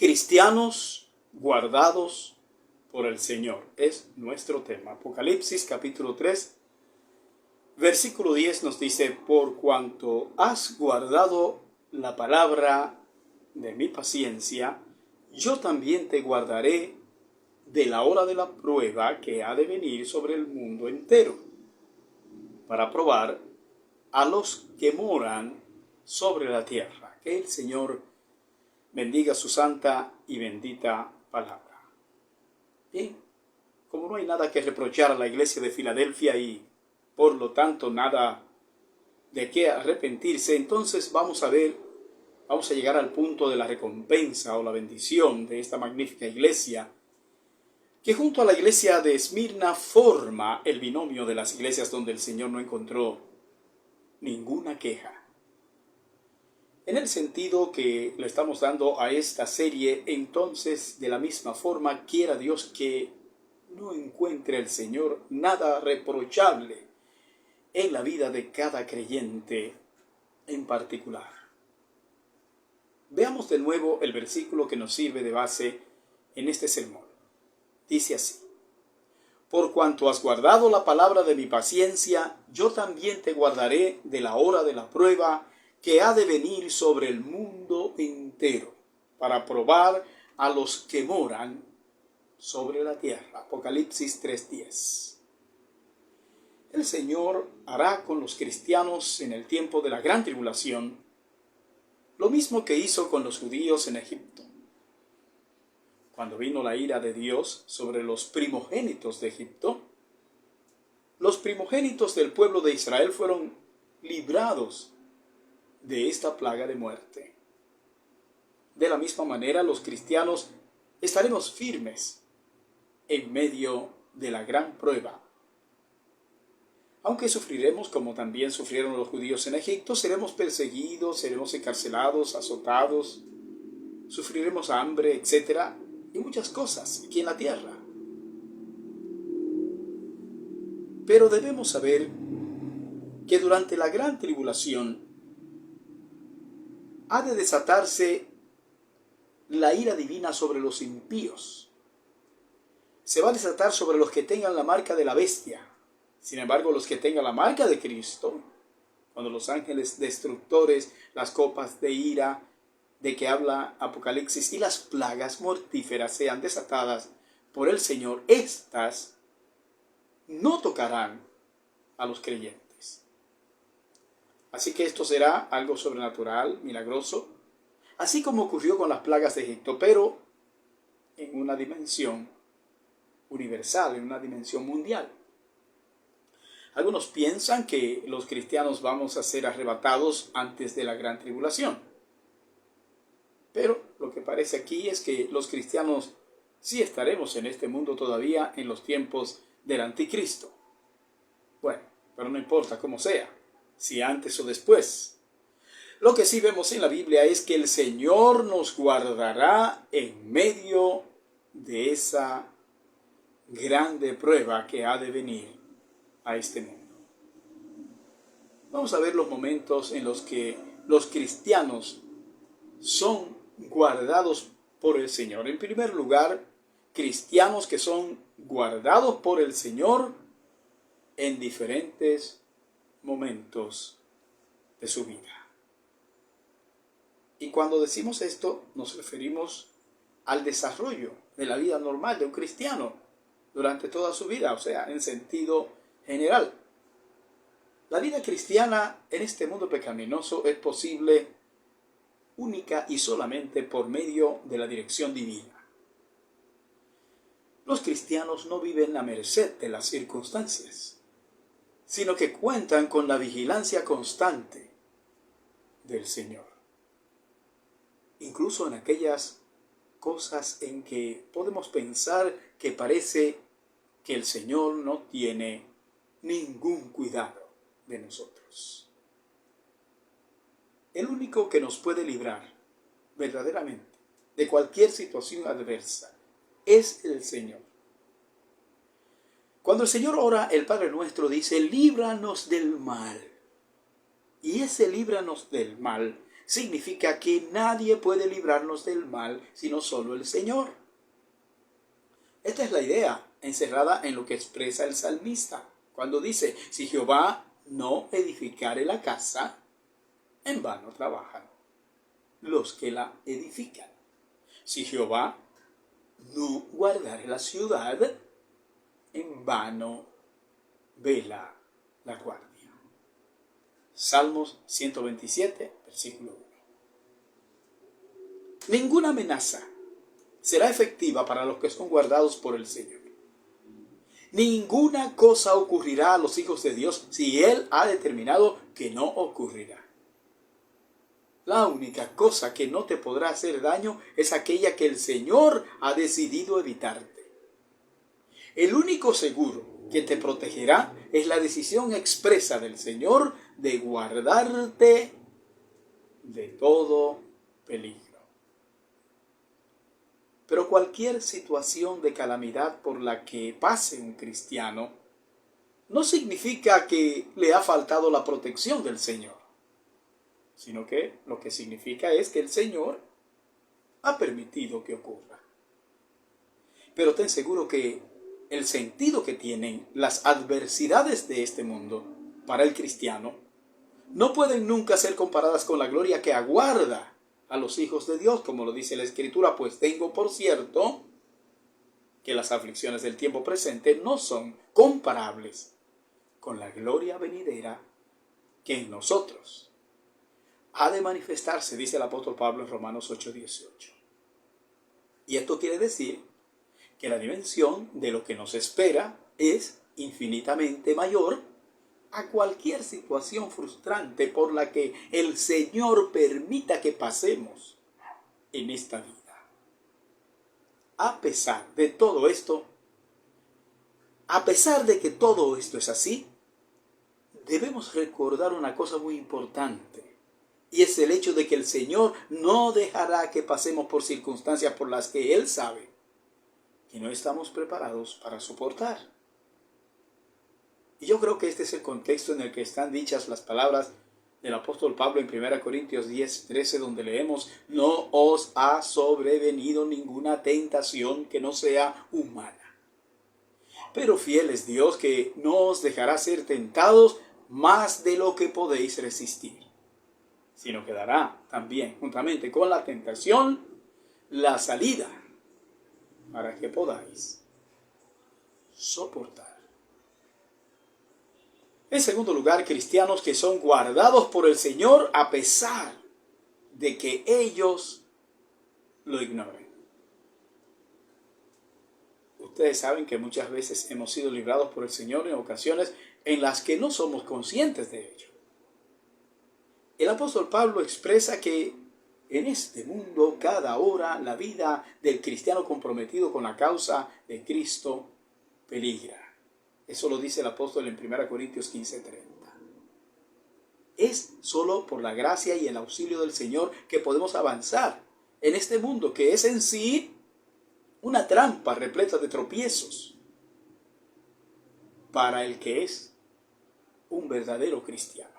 Cristianos guardados por el Señor es nuestro tema. Apocalipsis capítulo 3, versículo 10 nos dice: por cuanto has guardado la palabra de mi paciencia, yo también te guardaré de la hora de la prueba que ha de venir sobre el mundo entero, para probar a los que moran sobre la tierra. Que el Señor bendiga su santa y bendita palabra. Bien, como no hay nada que reprochar a la iglesia de Filadelfia y por lo tanto nada de qué arrepentirse, entonces vamos a llegar al punto de la recompensa o la bendición de esta magnífica iglesia, que junto a la iglesia de Esmirna forma el binomio de las iglesias donde el Señor no encontró ninguna queja. En el sentido que le estamos dando a esta serie, entonces, de la misma forma, quiera Dios que no encuentre el Señor nada reprochable en la vida de cada creyente en particular. Veamos de nuevo el versículo que nos sirve de base en este sermón. Dice así: por cuanto has guardado la palabra de mi paciencia, yo también te guardaré de la hora de la prueba que ha de venir sobre el mundo entero, para probar a los que moran sobre la tierra. Apocalipsis 3:10. El Señor hará con los cristianos en el tiempo de la gran tribulación lo mismo que hizo con los judíos en Egipto, cuando vino la ira de Dios sobre los primogénitos de Egipto. Los primogénitos del pueblo de Israel fueron librados de esta plaga de muerte. De la misma manera, los cristianos estaremos firmes en medio de la gran prueba. Aunque sufriremos como también sufrieron los judíos en Egipto, seremos perseguidos, seremos encarcelados, azotados, sufriremos hambre, etc., y muchas cosas aquí en la tierra. Pero debemos saber que durante la gran tribulación ha de desatarse la ira divina sobre los impíos. Se va a desatar sobre los que tengan la marca de la bestia. Sin embargo, los que tengan la marca de Cristo, cuando los ángeles destructores, las copas de ira de que habla Apocalipsis y las plagas mortíferas sean desatadas por el Señor, estas no tocarán a los creyentes. Así que esto será algo sobrenatural, milagroso, así como ocurrió con las plagas de Egipto, pero en una dimensión universal, en una dimensión mundial. Algunos piensan que los cristianos vamos a ser arrebatados antes de la gran tribulación. Pero lo que parece aquí es que los cristianos sí estaremos en este mundo todavía en los tiempos del anticristo. Bueno, pero no importa cómo sea, si antes o después. Lo que sí vemos en la Biblia es que el Señor nos guardará en medio de esa grande prueba que ha de venir a este mundo. Vamos a ver los momentos en los que los cristianos son guardados por el Señor. En primer lugar, cristianos que son guardados por el Señor en diferentes momentos de su vida. Y cuando decimos esto, nos referimos al desarrollo de la vida normal de un cristiano durante toda su vida, o sea, en sentido general. La vida cristiana en este mundo pecaminoso es posible única y solamente por medio de la dirección divina. Los cristianos no viven a merced de las circunstancias, sino que cuentan con la vigilancia constante del Señor. Incluso en aquellas cosas en que podemos pensar que parece que el Señor no tiene ningún cuidado de nosotros. El único que nos puede librar verdaderamente de cualquier situación adversa es el Señor. Cuando el Señor ora, el Padre Nuestro dice: líbranos del mal. Y ese líbranos del mal significa que nadie puede librarnos del mal sino solo el Señor. Esta es la idea encerrada en lo que expresa el salmista, cuando dice: si Jehová no edificare la casa, en vano trabajan los que la edifican. Si Jehová no guardare la ciudad, en vano vela la guardia. Salmos 127, versículo 1. Ninguna amenaza será efectiva para los que son guardados por el Señor. Ninguna cosa ocurrirá a los hijos de Dios si Él ha determinado que no ocurrirá. La única cosa que no te podrá hacer daño es aquella que el Señor ha decidido evitarte. El único seguro que te protegerá es la decisión expresa del Señor de guardarte de todo peligro. Pero cualquier situación de calamidad por la que pase un cristiano no significa que le ha faltado la protección del Señor, sino que lo que significa es que el Señor ha permitido que ocurra. Pero ten seguro que el sentido que tienen las adversidades de este mundo para el cristiano no pueden nunca ser comparadas con la gloria que aguarda a los hijos de Dios, como lo dice la Escritura: pues tengo por cierto que las aflicciones del tiempo presente no son comparables con la gloria venidera que en nosotros ha de manifestarse, dice el apóstol Pablo en Romanos 8:18. Y esto quiere decir que la dimensión de lo que nos espera es infinitamente mayor a cualquier situación frustrante por la que el Señor permita que pasemos en esta vida. A pesar de todo esto, a pesar de que todo esto es así, debemos recordar una cosa muy importante, y es el hecho de que el Señor no dejará que pasemos por circunstancias por las que Él sabe que no estamos preparados para soportar. Y yo creo que este es el contexto en el que están dichas las palabras del apóstol Pablo en 1 Corintios 10:13, donde leemos: no os ha sobrevenido ninguna tentación que no sea humana. Pero fiel es Dios, que no os dejará ser tentados más de lo que podéis resistir, sino que dará también, juntamente con la tentación, la salida para que podáis soportar. En segundo lugar, cristianos que son guardados por el Señor a pesar de que ellos lo ignoren. Ustedes saben que muchas veces hemos sido librados por el Señor en ocasiones en las que no somos conscientes de ello. El apóstol Pablo expresa que en este mundo, cada hora, la vida del cristiano comprometido con la causa de Cristo peligra. Eso lo dice el apóstol en 1 Corintios 15:30. Es solo por la gracia y el auxilio del Señor que podemos avanzar en este mundo, que es en sí una trampa repleta de tropiezos para el que es un verdadero cristiano.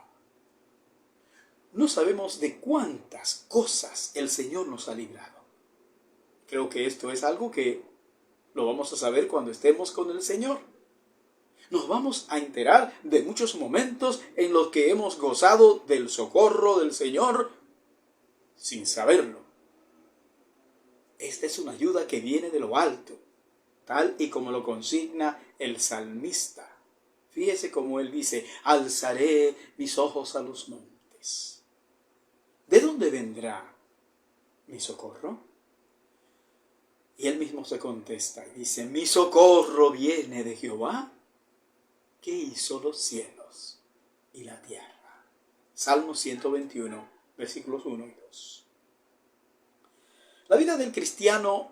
No sabemos de cuántas cosas el Señor nos ha librado. Creo que esto es algo que lo vamos a saber cuando estemos con el Señor. Nos vamos a enterar de muchos momentos en los que hemos gozado del socorro del Señor sin saberlo. Esta es una ayuda que viene de lo alto, tal y como lo consigna el salmista. Fíjese cómo él dice: alzaré mis ojos a los montes. ¿De dónde vendrá mi socorro? Y él mismo se contesta y dice: mi socorro viene de Jehová, que hizo los cielos y la tierra. Salmo 121, versículos 1 y 2. La vida del cristiano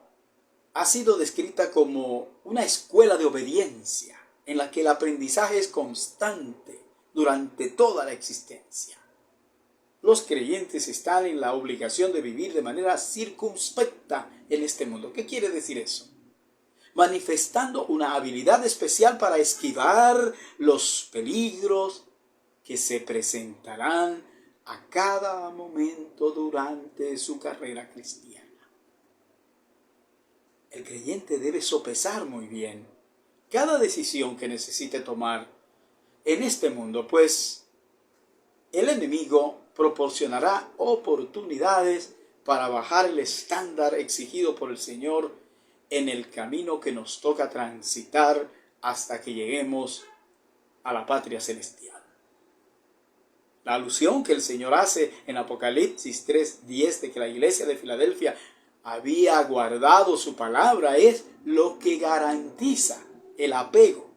ha sido descrita como una escuela de obediencia en la que el aprendizaje es constante durante toda la existencia. Los creyentes están en la obligación de vivir de manera circunspecta en este mundo. ¿Qué quiere decir eso? Manifestando una habilidad especial para esquivar los peligros que se presentarán a cada momento durante su carrera cristiana. El creyente debe sopesar muy bien cada decisión que necesite tomar en este mundo, pues el enemigo proporcionará oportunidades para bajar el estándar exigido por el Señor en el camino que nos toca transitar hasta que lleguemos a la patria celestial. La alusión que el Señor hace en Apocalipsis 3:10 de que la iglesia de Filadelfia había guardado su palabra es lo que garantiza el apego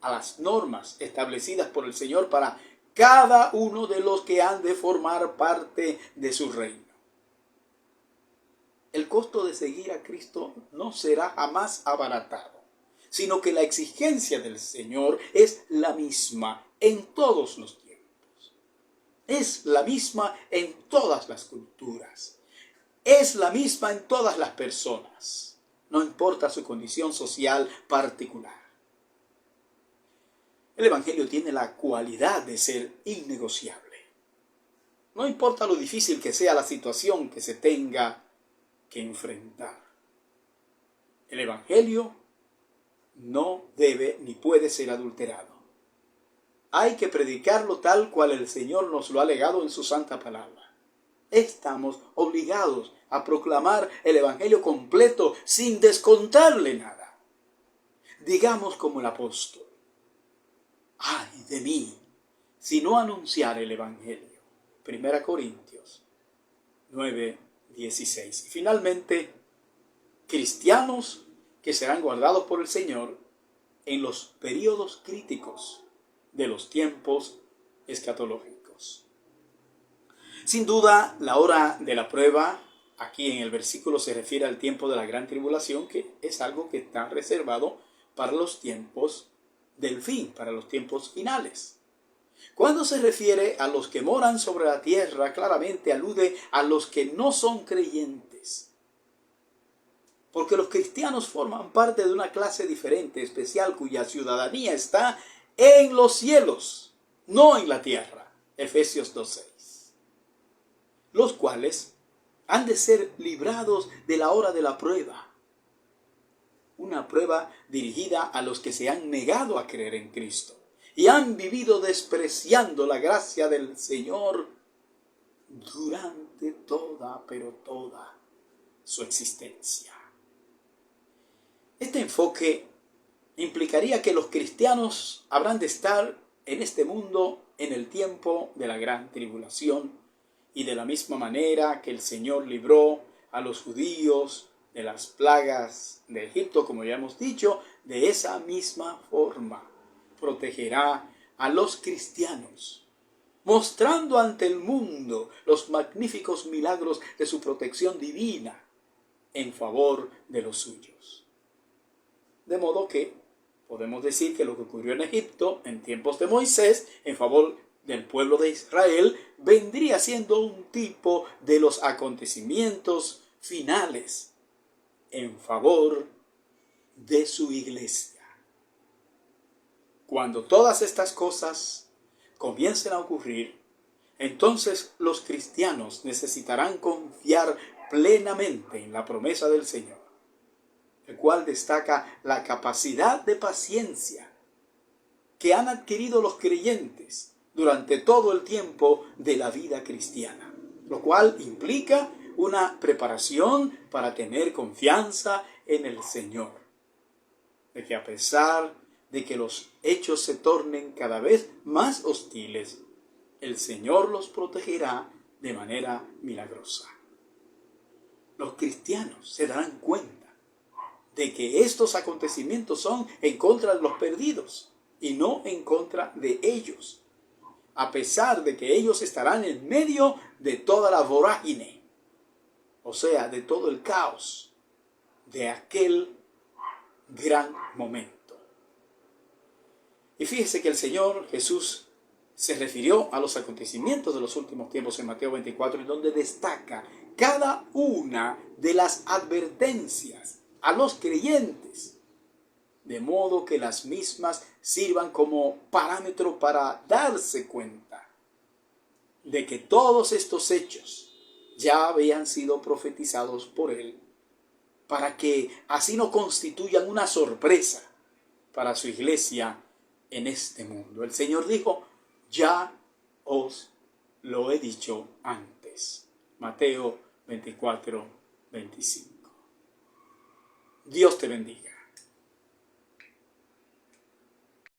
a las normas establecidas por el Señor para cada uno de los que han de formar parte de su reino. El costo de seguir a Cristo no será jamás abaratado, sino que la exigencia del Señor es la misma en todos los tiempos. Es la misma en todas las culturas. Es la misma en todas las personas. No importa su condición social particular. El Evangelio tiene la cualidad de ser innegociable. No importa lo difícil que sea la situación que se tenga que enfrentar. El Evangelio no debe ni puede ser adulterado. Hay que predicarlo tal cual el Señor nos lo ha legado en su santa palabra. Estamos obligados a proclamar el Evangelio completo sin descontarle nada. Digamos como el apóstol: ¡ay de mí si no anunciar el Evangelio! 1 Corintios 9:16. Y finalmente, cristianos que serán guardados por el Señor en los períodos críticos de los tiempos escatológicos. Sin duda, la hora de la prueba, aquí en el versículo se refiere al tiempo de la gran tribulación, que es algo que está reservado para los tiempos del fin, para los tiempos finales. Cuando se refiere a los que moran sobre la tierra, claramente alude a los que no son creyentes. Porque los cristianos forman parte de una clase diferente, especial, cuya ciudadanía está en los cielos, no en la tierra. Efesios 2:6. Los cuales han de ser librados de la hora de la prueba. Una prueba dirigida a los que se han negado a creer en Cristo y han vivido despreciando la gracia del Señor durante toda su existencia. Este enfoque implicaría que los cristianos habrán de estar en este mundo en el tiempo de la gran tribulación, y de la misma manera que el Señor libró a los judíos de las plagas de Egipto, como ya hemos dicho, de esa misma forma protegerá a los cristianos, mostrando ante el mundo los magníficos milagros de su protección divina en favor de los suyos. De modo que podemos decir que lo que ocurrió en Egipto en tiempos de Moisés en favor del pueblo de Israel vendría siendo un tipo de los acontecimientos finales en favor de su iglesia. Cuando todas estas cosas comiencen a ocurrir, entonces los cristianos necesitarán confiar plenamente en la promesa del Señor, el cual destaca la capacidad de paciencia que han adquirido los creyentes durante todo el tiempo de la vida cristiana, lo cual implica una preparación para tener confianza en el Señor, de que a pesar de que los hechos se tornen cada vez más hostiles, el Señor los protegerá de manera milagrosa. Los cristianos se darán cuenta de que estos acontecimientos son en contra de los perdidos y no en contra de ellos, a pesar de que ellos estarán en medio de toda la vorágine, o sea, de todo el caos de aquel gran momento. Y fíjese que el Señor Jesús se refirió a los acontecimientos de los últimos tiempos en Mateo 24, en donde destaca cada una de las advertencias a los creyentes, de modo que las mismas sirvan como parámetro para darse cuenta de que todos estos hechos ya habían sido profetizados por él, para que así no constituyan una sorpresa para su iglesia en este mundo. El Señor dijo, ya os lo he dicho antes. Mateo 24, 25. Dios te bendiga.